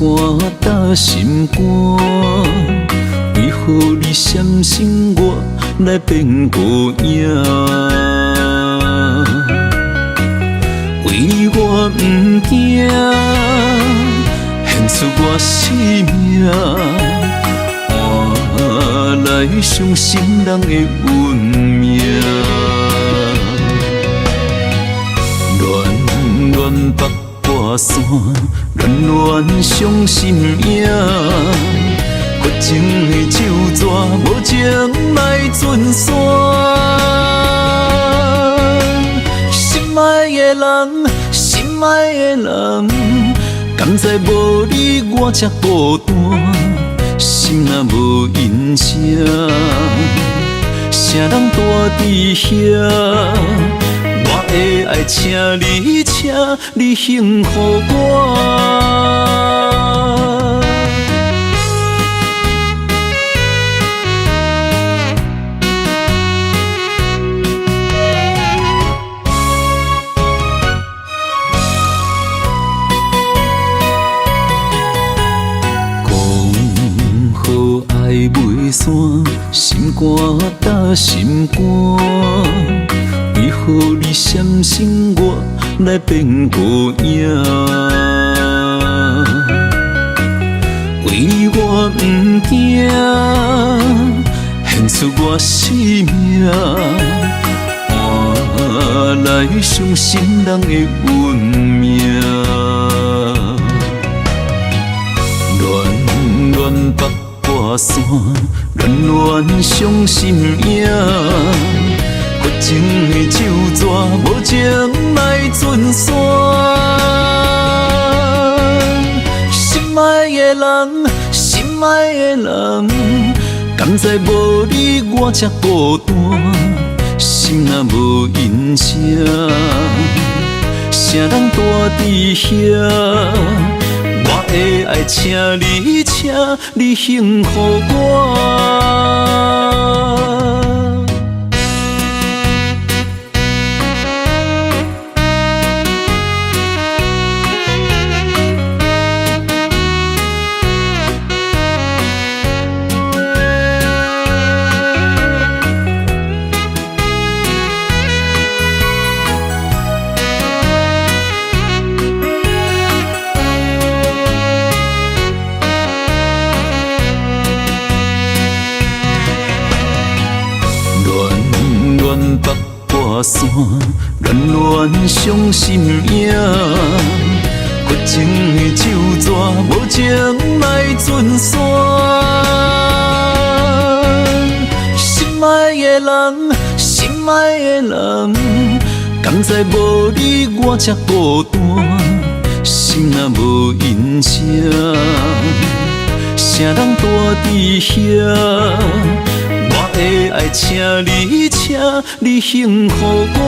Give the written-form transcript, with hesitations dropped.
肝搭心肝，为何你闪身我来变孤影？为我不惊，献出我生命，换来伤心人的运命。暖暖北挂山，暖暖伤心影。绝情的手纸，无情来尽散。心爱的人，心爱的人，甘知无你我才孤单。心若无音声，谁人住伫遐？我的爱，请你幸福我。袂散，心肝搭心肝，为何你闪身我来变孤影？为我不惊，献出我生命，换来伤心人的运命。暖暖北挂山，暖暖伤心影。绝情的手纸，无情来尽散。心爱的人，心爱的人，甘知无你我才孤单。心若无音声，谁人住伫遐？我的爱，请你幸福我。北挂山，暖暖伤心影。绝情的手纸，无情来尽散。心爱的人，心爱的人，甘知无你我才孤单。心若无音声，谁人住伫遐？我的爱，请你幸福我。